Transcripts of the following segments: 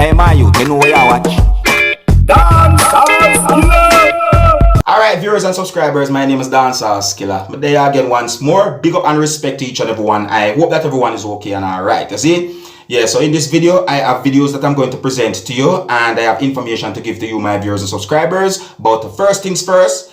Hey man, you know where you watch. Dancehall skilla. Alright, viewers and subscribers, my name is Dancehall skilla. But there again once more. Big up and respect to each and everyone. I hope that everyone is okay and alright. You see? Yeah, so in this video, I have videos that I'm going to present to you, and I have information to give to you, my viewers and subscribers. But first things first,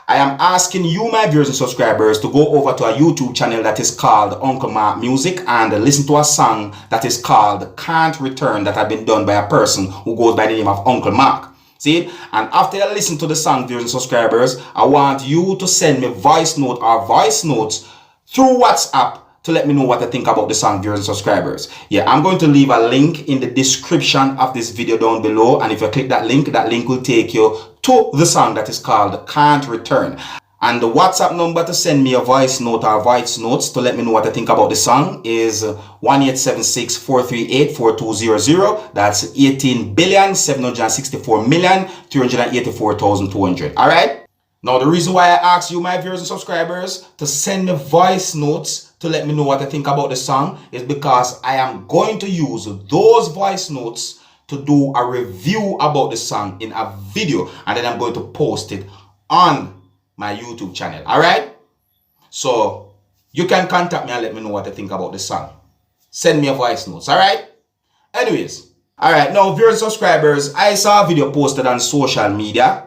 I am asking you, my viewers and subscribers, to go over to a YouTube channel that is called Uncle Mark Music and listen to a song that is called Can't Return, that had been done by a person who goes by the name of Uncle Mark. See? And after you listen to the song, viewers and subscribers, I want you to send me voice note or voice notes through WhatsApp to let me know what you think about the song, viewers and subscribers. Yeah, I'm going to leave a link in the description of this video down below, and if you click that link will take you to the song that is called Can't Return. And the WhatsApp number to send me a voice note or voice notes to let me know what you think about the song is 1-876-438-4200. That's 18,764,384,200. Alright? Now, the reason why I ask you, my viewers and subscribers, to send me voice notes to let me know what I think about the song is because I am going to use those voice notes to do a review about the song in a video, and then I'm going to post it on my YouTube channel. Alright? So, you can contact me and let me know what I think about the song. Send me a voice notes. Alright? Anyways. Alright, now, viewers and subscribers, I saw a video posted on social media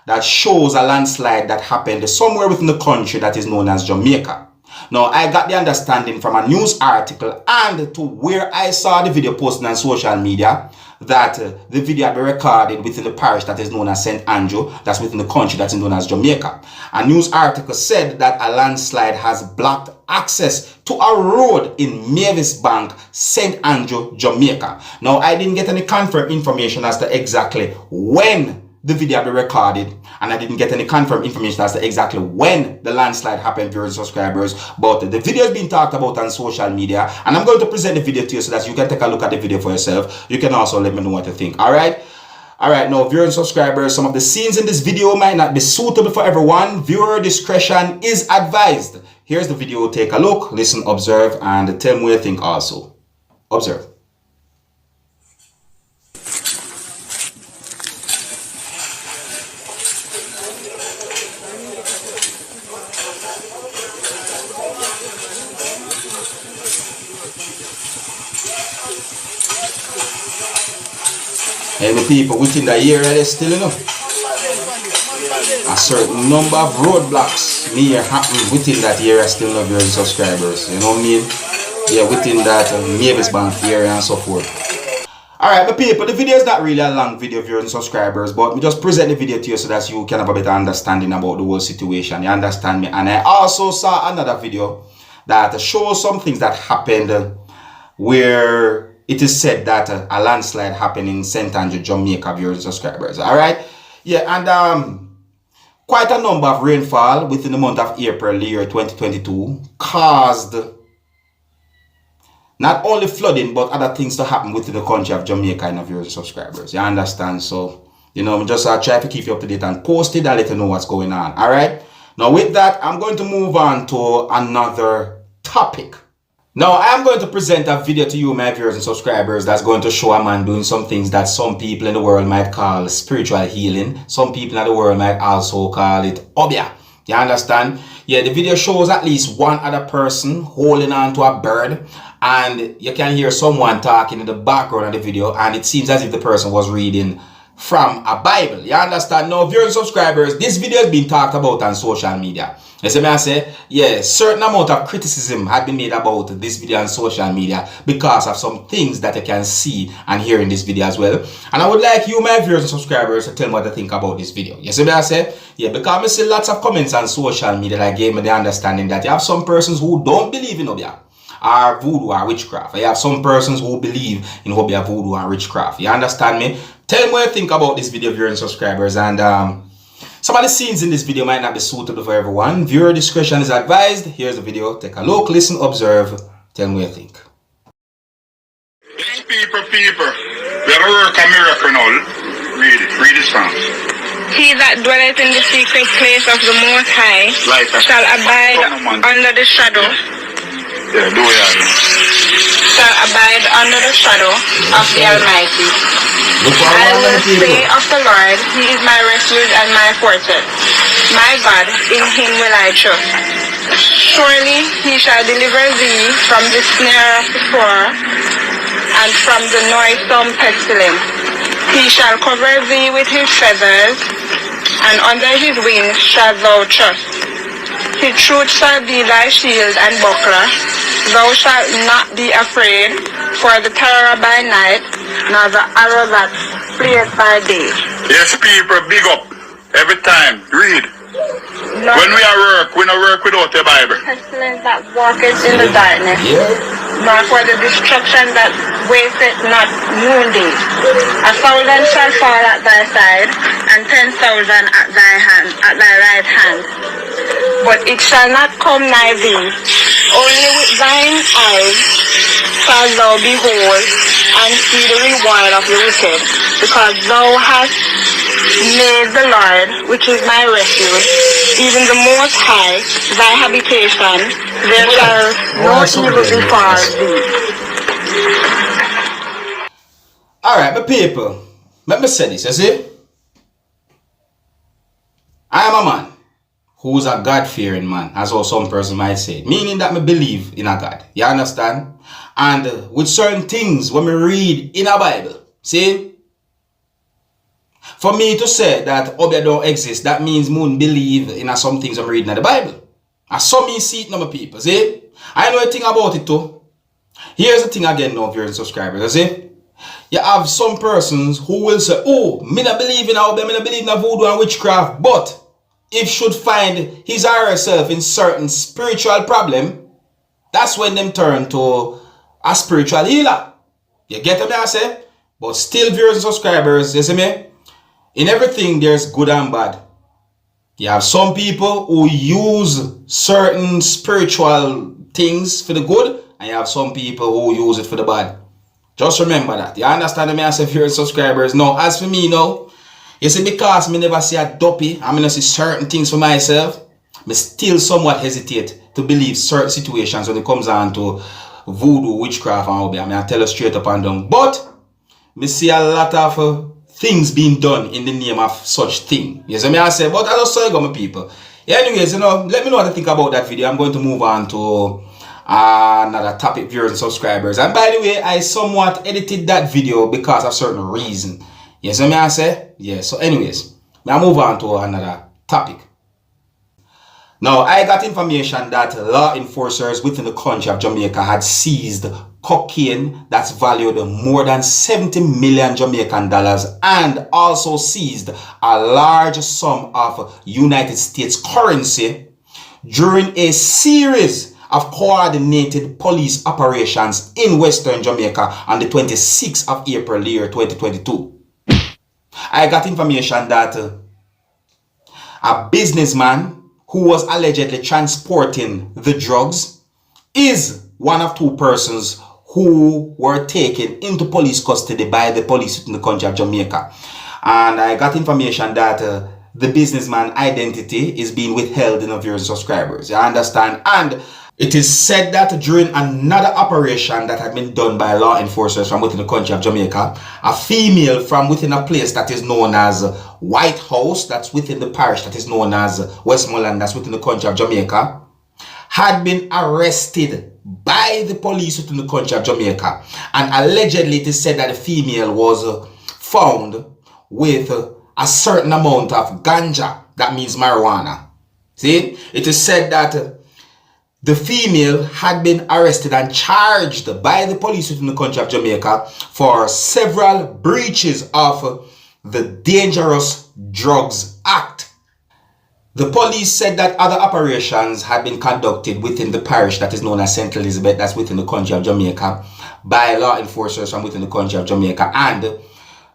that shows a landslide that happened somewhere within the country that is known as Jamaica. Now, I got the understanding from a news article and to where I saw the video posted on social media that the video had been recorded within the parish that is known as St. Andrew, that's within the country that is known as Jamaica. A news article said that a landslide has blocked access to a road in Mavis Bank, St. Andrew, Jamaica. Now, I didn't get any confirmed information as to exactly when the video had been recorded, and I didn't get any confirmed information as to exactly when the landslide happened, viewers and subscribers, but the video is being talked about on social media, and I'm going to present the video to you so that you can take a look at the video for yourself. You can also let me know what you think. Alright, now, viewers and subscribers, some of the scenes in this video might not be suitable for everyone. Viewer discretion is advised. Here's the video. Take a look, listen, observe, and tell me what you think also. Observe. And the people within the area, they still, a certain number of roadblocks near happen within that area still, viewers and subscribers. You know what I mean? Yeah, within that Mavis Bank area and so forth. Alright, the people, the video is not really a long video, viewers and subscribers, but we just present the video to you so that you can have a better understanding about the whole situation. You understand me? And I also saw another video that shows some things that happened where it is said that a landslide happened in St. Andrew, Jamaica, viewers and subscribers. Alright? Yeah, and quite a number of rainfall within the month of April, the year 2022, caused not only flooding, but other things to happen within the country of Jamaica, and viewers and subscribers. You understand? So, just try to keep you up to date and post it and let you know what's going on. Alright? Now, with that, I'm going to move on to another topic. Now, I am going to present a video to you, my viewers and subscribers, that's going to show a man doing some things that some people in the world might call spiritual healing. Some people in the world might also call it Obeah. You understand? Yeah, the video shows at least one other person holding on to a bird, and you can hear someone talking in the background of the video, and it seems as if the person was reading from a Bible. You understand? Now, viewers and subscribers, this video has been talked about on social media. You see me, I say, yeah, certain amount of criticism had been made about this video on social media because of some things that you can see and hear in this video as well. And I would like you, my viewers and subscribers, to tell me what you think about this video. You see me, I say, yeah, because I see lots of comments on social media that gave me the understanding that you have some persons who don't believe in Obeah or voodoo or witchcraft. You have some persons who believe in Obeah, voodoo and witchcraft. You understand me? Tell me what you think about this video, viewers and subscribers, and some of the scenes in this video might not be suitable for everyone. Viewer discretion is advised. Here's the video. Take a look, listen, observe. Tell me what you think. People. We have to work a miracle now. Read it. Read the Psalms. He that dwelleth in the secret place of the Most High shall abide under the shadow Yeah, do it. shall abide under the shadow of the Almighty. Look for I one will people. say of the Lord, He is my refuge and my fortress. My God, in Him will I trust. Surely He shall deliver thee from the snare of the fowler and from the noisome pestilence. He shall cover thee with His feathers, and under His wings shalt thou trust. His truth shall be thy shield and buckler. Thou shalt not be afraid for the terror by night, nor the arrow that flieth by day. Yes, people, big up. Every time. Read. Nor When we are work, we don't work without the Bible. pestilence that walketh in the darkness, Yeah. nor for the destruction that wasteth not noonday. 1,000 shall fall at thy side, and 10,000 at thy right hand, but it shall not come nigh thee. Only with thine eyes shalt thou behold and see the reward of the wicked, because thou hast made the Lord, which is my refuge, even the Most High, thy habitation. There shall no evil befall thee. Alright, my people. Let me say this, you see? I am a man who's a God-fearing man, as all some person might say. Meaning that me believe in a God. You understand? And with certain things, when we read in a Bible, see? For me to say that Obeah don't exist, that means moon believe in some things I'm reading in the Bible. And some me see it now, my people, see? I know a thing about it too. Here's the thing again now, viewers and subscribers, you see? You have some persons who will say, oh, me not believe in Obeah, me not believe in voodoo and witchcraft, but if should find his or herself in certain spiritual problem, that's when them turn to a spiritual healer. You get what I say? But still, viewers and subscribers, you see me? In everything, there's good and bad. You have some people who use certain spiritual things for the good, and you have some people who use it for the bad. Just remember that. You understand me, I say, viewers and subscribers? No, as for me, no. You see, because me never see a dopey, I mean, I see certain things for myself, me still somewhat hesitate to believe certain situations when it comes on to voodoo, witchcraft, and Obeah. I mean, I tell you straight up and down. But me see a lot of things being done in the name of such thing. You see me, I say, but I just saw you, my people. Yeah, anyways, you know, let me know what you think about that video. I'm going to move on to another topic, viewers and subscribers. And by the way, I somewhat edited that video because of certain reason. Yes, I mean, I say, yeah. So anyways, I'll move on to another topic. Now, I got information that law enforcers within the country of Jamaica had seized cocaine that's valued more than 70 million Jamaican dollars and also seized a large sum of United States currency during a series of coordinated police operations in Western Jamaica on the 26th of April year 2022. I got information that a businessman who was allegedly transporting the drugs is one of two persons who were taken into police custody by the police in the country of Jamaica. And I got information that the businessman identity is being withheld in the viewers and subscribers. You understand? And it is said that during another operation that had been done by law enforcers from within the country of Jamaica, a female from within a place that is known as White House, that's within the parish that is known as Westmoreland, that's within the country of Jamaica, had been arrested by the police within the country of Jamaica. And allegedly it is said that the female was found with a certain amount of ganja, that means marijuana. See, it is said that the female had been arrested and charged by the police within the country of Jamaica for several breaches of the Dangerous Drugs Act. The police said that other operations had been conducted within the parish that is known as St. Elizabeth, that's within the country of Jamaica, by law enforcers from within the country of Jamaica. And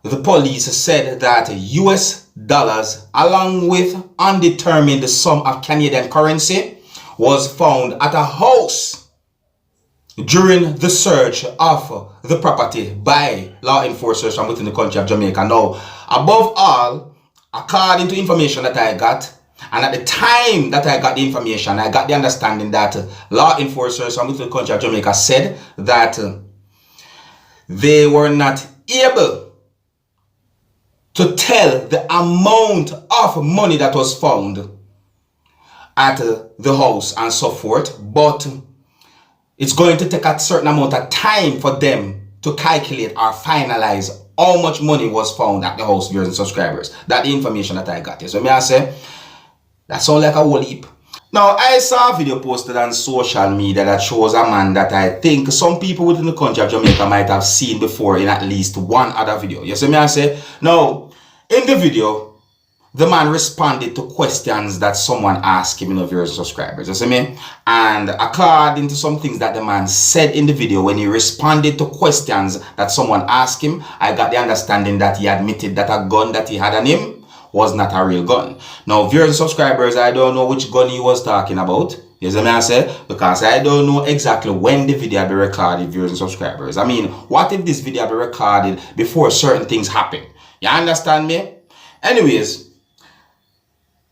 the police said that US dollars, along with undetermined sum of Canadian currency, was found at a house during the search of the property by law enforcers from within the country of Jamaica. Now, above all, according to information that I got, And at the time that I got the information, I got the understanding that law enforcers from within the country of Jamaica said that they were not able to tell the amount of money that was found at the house and so forth, but it's going to take a certain amount of time for them to calculate or finalize how much money was found at the house, viewers and subscribers. That's the information that I got here. So may I say, that sounds like a whole heap. Now, I saw a video posted on social media that shows a man that I think some people within the country of Jamaica might have seen before in at least one other video. You see me, I say? Now, in the video, the man responded to questions that someone asked him, viewers and subscribers. You see me? And according to some things that the man said in the video, when he responded to questions that someone asked him, I got the understanding that he admitted that a gun that he had on him was not a real gun. Now, viewers and subscribers, I don't know which gun he was talking about. You see me, I say? Because I don't know exactly when the video be recorded, viewers and subscribers. I mean, what if this video be recorded before certain things happen? You understand me? Anyways,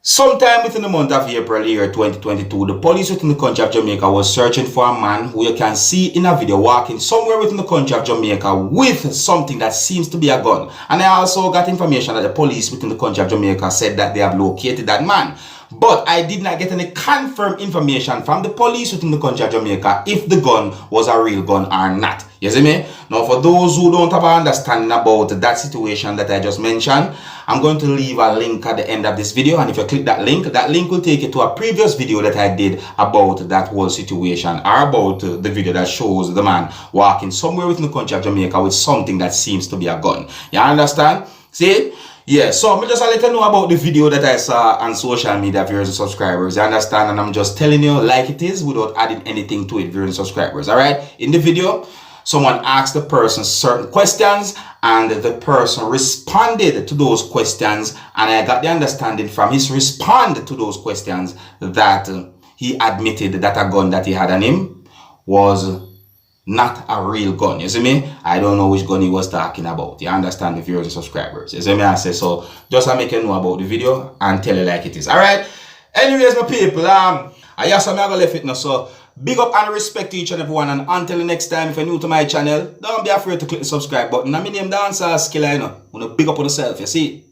sometime within the month of April year 2022, the police within the country of Jamaica was searching for a man who you can see in a video walking somewhere within the country of Jamaica with something that seems to be a gun. And I also got information that the police within the country of Jamaica said that they have located that man. But I did not get any confirmed information from the police within the country of Jamaica if the gun was a real gun or not. You see me? Now, for those who don't have an understanding about that situation that I just mentioned, I'm going to leave a link at the end of this video. And if you click that link will take you to a previous video that I did about that whole situation, or about the video that shows the man walking somewhere within the country of Jamaica with something that seems to be a gun. You understand? See? Yeah, so I'm just let you know about the video that I saw on social media, viewers and subscribers. You understand? And I'm just telling you like it is without adding anything to it, viewers and subscribers. Alright? In the video, someone asked the person certain questions and the person responded to those questions, and I got the understanding from his response to those questions that he admitted that a gun that he had on him was not a real gun. You see me? I don't know which gun he was talking about. You understand, the viewers and subscribers? You see me? I say so. Just to make you know about the video and tell you like it is. Alright? Anyways, my people, I guess I'm gonna leave it now. So big up and respect to each and everyone. And until the next time, if you're new to my channel, don't be afraid to click the subscribe button. And my name Dancehall, skilla, you know. Wanna big up on yourself, you see?